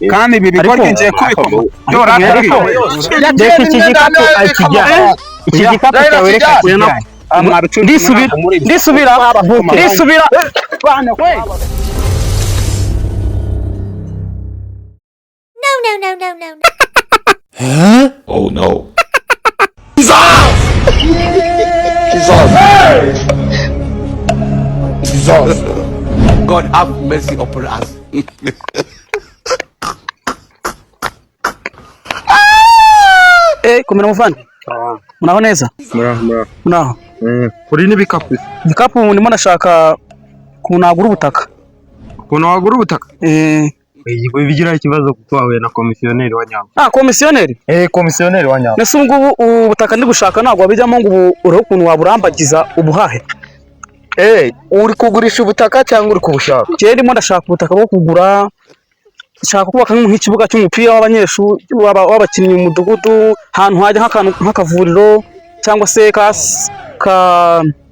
kandi ibi bigoryi ngiye kubikoma iki gikapu cyawe reka kujya ndisubira No. Huh? Oh no. Jesus. God have mercy upon us. Kumera muvandi. Muraho neza? Muraho. Kuri n'ibikapu. Ibikapu ndimo ndashaka kunagura ubutaka. Kunagura ubutaka? Bigira ikibazo kuko wahuye na komisiyoneri wa nyawo. Komisiyoneri? Komisiyoneri wa nyawo. Nese ngubu ubutaka ndi gushaka ntabwo wabijyamo ngo uriho ukuntu waburambagiza ubuhahe. Uri kugurisha ubutaka cyangwa uri kubushaka? Je ndimo ndashaka ubutaka bwo kugura. Nshaka kubaka nk'ikibuga cy'umupira w'abanyeshuri w'abakinnyi mu mudugudu, ahantu hajya nk'akavuriro cyangwa se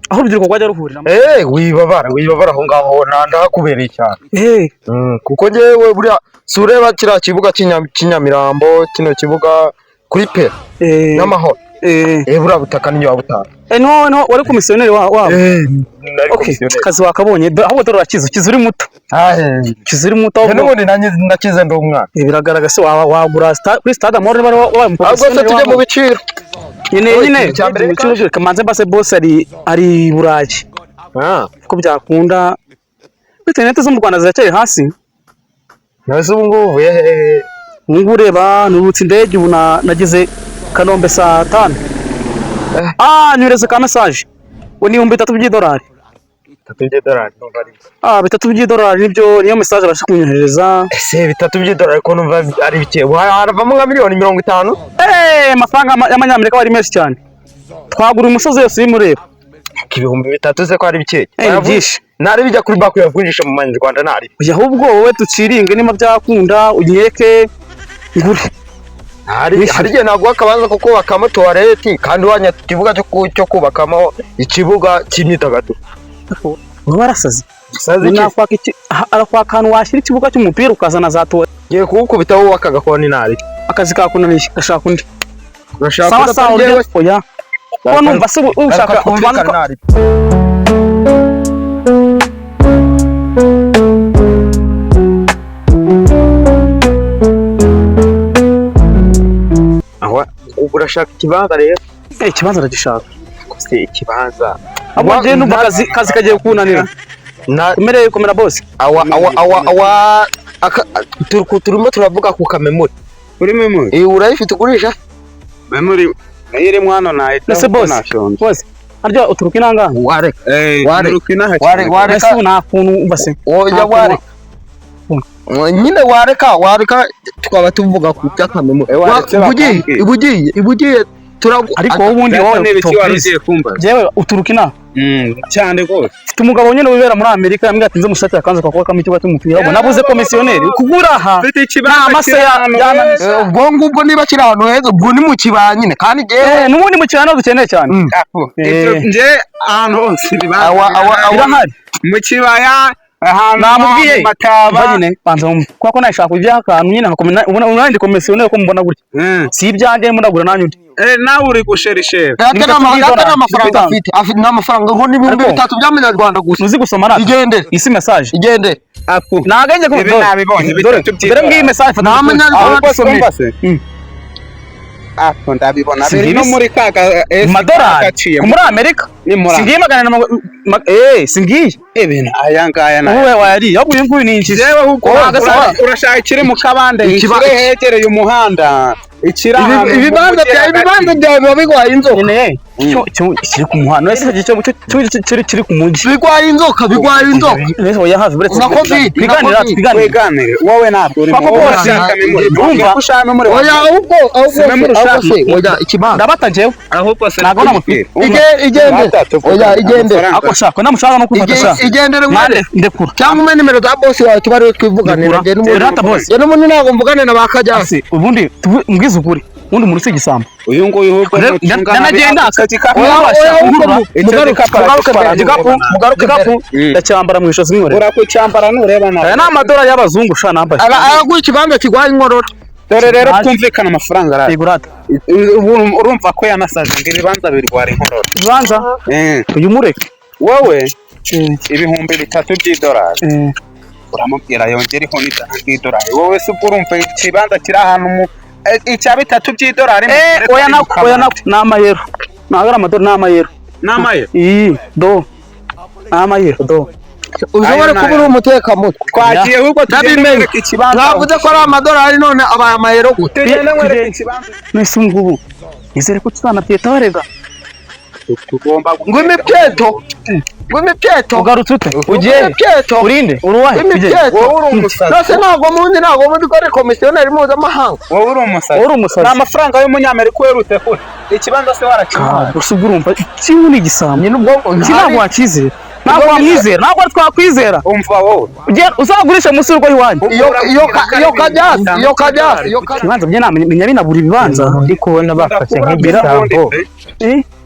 aho urubyiruko rwajya ruhurira. Wibabara aho ngaho ndahakubereye cyane. Kuko ngewe buriya sureba kiriya kibuga cy'inyamirambo, kino kibuga kuri pe n'amahoro. Buriya butaka niyo wabutanga. No wari komisiyoneri wabo. Kazi wakabonye aho dore urakiza uri muto. Kizuri muto. N'ubundi nakize ndo umwana. Biragaragara se wagura kuri stade amahoro bari wabamukomisiyo tujye mu biciro. Nyine ibiciro kamanze base boss ari Burayi. Ko byakunda. Internet zo mu Rwanda ziracyari hasi. Nazo ngubu ureba nurutse indege ubu nageze Kanombe saa 5. Nyureze ka message. Ni $3,000 by'idolari. $3,000 by'idolari nibyo niyo message arashaka kunyohereza. $3,000 by'idolari ko numva ari bike. Haravamo nka $50,000. Amafaranga y'amanyamerika bari menshi cyane. Twagura umusozi yose y'imureba. $3,000 se ko ari bike. Byinshi. Nari bijya kuri banki yavunjisha mu Rwanda nari. Ahubwo wowe tuciringe nima byakunda unyeke ngure. Hari igihe naguha akabanza ko kubakamo tuwareti kandi wanya ikibuga cyo kubakamo ikibuga cy'imyidagaduro. Warasaze. Arakwaka ahantu washyira ikibuga cy'umupira ukazana za tuwa. Ngiye kuwukubita wowe akagakoni nari. Akazi kakunaniye gashaka undi. Urashaka oya. Ko numva se ushaka kubanza nari. Urashaka ikibanza rero? Ikibanza ndagishaka. Se ikibanza. Abo je numva kazi kagiye kunanira. Umereye komera boss. Turimo turavuga ku kamemori. Uri memori? Urayifite ugurisha? Memori nayire mwana naye. Nese boss. Arya uturuka inanga? Wareka na kuntu base. Oya wareka. Nyine wareka tukaba tuvuga ku byakamemo. Ibugiye ariko ubundi wowe n'ibiki warugiye kumba. Jewe uturuka ina? Cyane gose. Mfite umugabo nyine wibera muri Amerika yambwiye ati nze mushati akanza kwa kamitiwa cy'umupira. Ubwo nabuze komisiyoneri kugura aha. Amase ubwo ngubwo niba kiri ahantu heza ubwo ni mu kibaya nyine kandi jewe n'ubundi mu kibaya dukeneye cyane. Nje ahantu hose birahari mu kibaya. Namubwiye bagine banza kwako nashaka kujya akantu nyine unandi komisiyoneri ko mbona gutya. Si ibyanjye muragura nanyu. Nawe uri gusherishe. N'amafaranga afite n'amafaranga ngo ni $3,000 by'amanyarwanda gusa. Uzi gusoma rata. Igende. Isi message. Igende. Nagenge ko nabibonye. Dore ngiyi message n'amanyarwanda gusoma. Ndabibona. No muri kaga $1 muri Amerika. Singiye magana singiye. Ibintu ayangaya na. Wowe wari yabuye nguyu ninjije. Jewe huko urashaka kiri mu kabande kire hegereye umuhanda. Ibibanza byawe bigwaye inzoka. Kiri ku muhanda ese kiri ku mugi. Bigwaye inzoka. Nese ya hafi buretse. Twiganire. Wowe ntabwo uri mu urashaka memori. Urumva ushaka memori. Oya ahubwo oya ikibanza. Ndabata jewe. Ahubwo se nagona mupira. Igende. Oya igende. Akoshaka namushaka no kufatasha. Igendere mwande ndekura. Cyangwa umene nimero za boss wawe tubari twivuganira. Rata boss. N'umuntu ntago mvugane na bakajyasi. Ubundi mbwiza ukuri. undi muntu usigisambo uyu nguyu ahubwo ndanagenda igikapu ndacyambara mu ishozi nkore urakucyambara nureba nawe aya ni amadolari y'abazungu sha nambaye araguha ikibanza kigwaye inkorora dore rero twumvikana amafaranga arara igurata urumva ko yanasaje ngo ibibanza birwara inkorora ibibanza uyu mureke wowe ibihumbi 3 by'idolari uramubwira yongereho n'idolari wowe se ubwo urumva ikibanza kiri ahantu mu icya 3 by'idolari oya nako n'amayero ntabwo ari amadolari n'amayero n'amayero do n'amayero do ushobora kuba uri umutekamutwe twagiye ahubwo tubimenye ikibanza navuze ko ari amadolari none abaye amayero gute nese ngubu izere ko tuzanabyeta barega tugomba ngo imipyeto ugarutse ute ugiye imipyeto urinde uruwahe imipyeto wowe uri umusazi nose ntabwo mundi ko ari komisiyoneri mpuzamahanga wowe uri umusazi ni amafaranga y'umunyamerika uherutse kure ikibanza se warakibona gusa ubwo urumva kimwe ni igisambo ntabwo wakizera ntabwo wamwizera ntabwo twakwizera umva wowe uzagurisha munsi y'urugo iwanyu iyo kajyasi ibibanza bye namenya binabura ibibanza ndi kubona bafashe nk'igisambo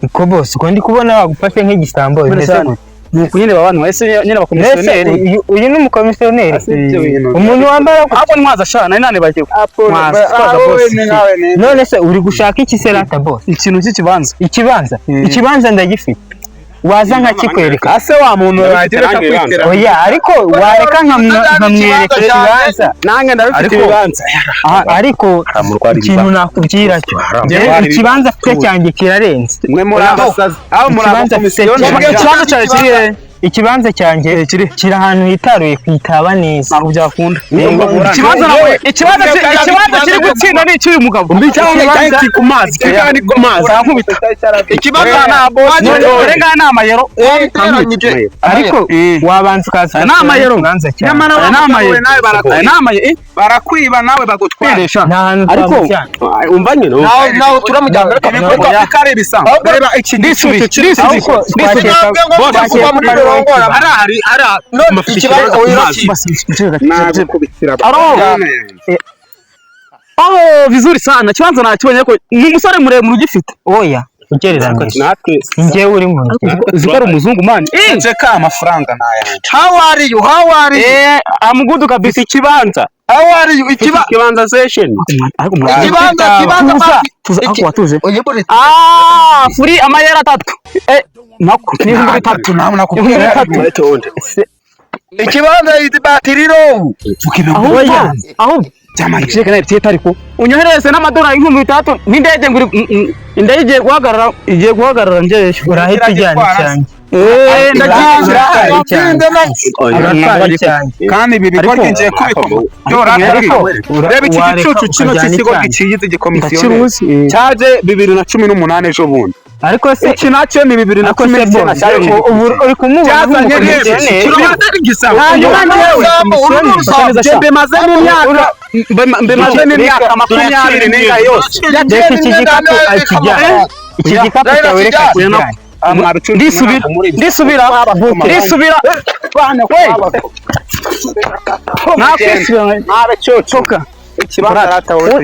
iko bose uko ndi kubona bagufashe nk'igisambo bimeze gute nuko nyine babana wese nyine abakomisiyoneri uyu ni umukomisiyoneri umuntu wambara ahubwo ntwaza sha nane bagiye twaza boss none se uri gushaka iki se rata boss ikintu cy'ikibanza ikibanza ndagifite waza nkakikwereka ase wa muntu wagereka kwitera oya ariko wareka nkamwereka ikibanza nange ndabifite ibibanza ariko ikintu nakubwira cyo ikibanza afite cyanjye kirarenze mwe muri abasazi aho muri ikibanza cyawe kiri ikibanza cyanjye kiri ahantu hitaruye kwitaba neza ntabwo byakunda ikibanza kiri gutsinda ni icy'uyu mugabo ikibanza ku mazi ikibanza na boss renga ni amayero ariko wabanza ukaza ni amayero nyamara ni amayero barakwiba nawe bagutwara ariko umva nyine nawe turamujyana ibikorwa bikari bisanzwe reba iki vizuri sana kibanza nakibonye ko ni umusore muremure ugifite oya ugereranyije njyewe uri mu zikora umuzungu man nje ka amafaranga naya how are you amugudu kabisa ikibanza ikibanza session ikibanza tuze furi amayera 3 nako ni 3 namna kubwira ikibanza izibatiriro aho jamani kisheke na tieta ariko unyohereze n'amadolari 3,000 n'indege nguri indege igiye guhagarara nje urahita ujyana cyane kandi ibi bikorwa ngiye kubikora reba iki gicucu kino cy'ikigo gikigize gikomisiyo cyaje 2018 ejo bundi ariko se iki nacyo ni 2019 ubu uri kumubona mbemaze n'imyaka 20 n'inga yose iki gikapu cyawe reka kujya ndisubira nakwisubira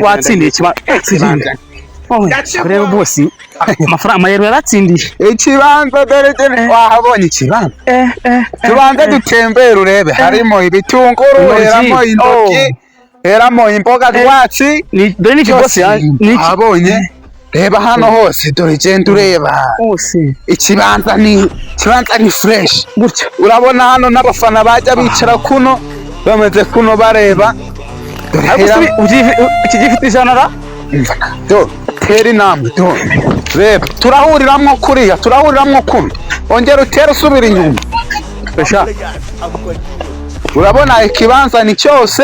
watsindiye ikibanza rero bosi amafaranga amayero yaratsindiye ikibanza dore wahabonye ikibanza tubanze dutembere urebe harimo ibitunguru heramo intoki heramo imboga rwatsi dore n'ikigosi habonye reba hano hose dore genda ureba ikibanza ni fresh gutya urabona hano n'abafana bajya bicara kuno bameze kuno bareba iki gifite ijana do tera intambwe do reba turahuriramwo kuriya turahuriramwo kuno ongera utere usubira inyuma urabona ikibanza ni cyose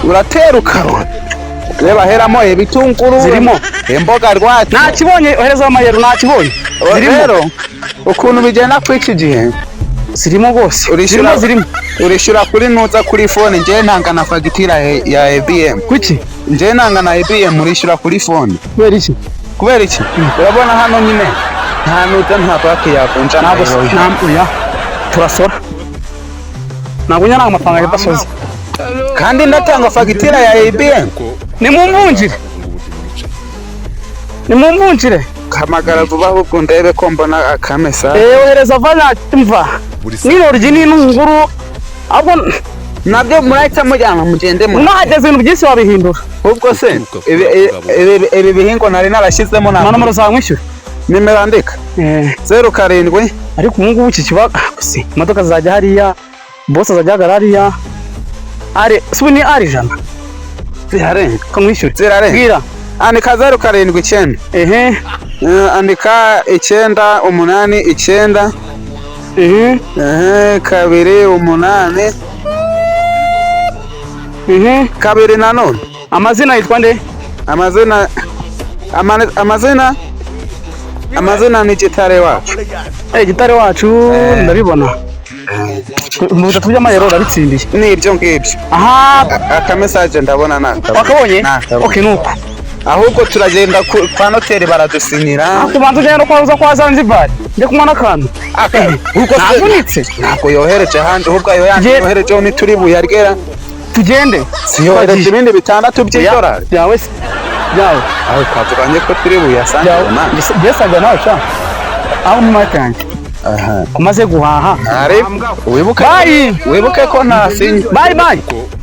uratera ukabona reba heramo ibitunguru zirimo imboga rwatsi nakibonye ohereza amayero nakibonye rero ukuntu bigenda kw'iki gihe zirimo bose urishura kuri nuza kuri phone nje ntangana fagitira ya IBM kuki nje ntangana IBM urishura kuri phone kubera iki urabona hano nyine nta nuza nta bake yakonja ntabwo ya turasora ntabwo nyana amafaranga yadasoze kandi ndatanga fagitira ya IBM ni mu mvunjire nimumvunjire hamagara vuba ahubwo ndebe ko mbona akamesa ohereza vana mva n'intoryi n'intunguru ahubwo nabyo murahita mujyana mugende mu nahageze ibintu byinshi wabihindura ubwo se ibi bihingwa nari narashyizemo nta nomero zawe mwishyura nimero andika 07 ariko ubu ngubu iki kibaga imodoka zajya hariya bose azajya hagarara hariya subu ni ari ijana zirarenga kamwishyure zirarenga andika 079 andika 989 2 8 kabiri nanone amazina yitwa nde amazina ni Gitare wacu Gitare wacu ndabibona mu bitatu by'amayero urabitsindiye nibyo ngibyo akamesaje ndabona wakabonye okay nuko ahubwo turagenda kwa noteri baradusinyira kubanza ugenda kwa Zanzibar njye kumwana akantu navunitse ntabwo yohereje ahandi ahubwo ayo yandi yoherejeho nituri buyargera tugende siyohereje ibindi 6 by'idolari yawe aho twavuganye ko turi buyasangana byesaga nawe sha aho mu makange kumaze guhaha wibuke ko ntasinye bye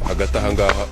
hagati aha ngaha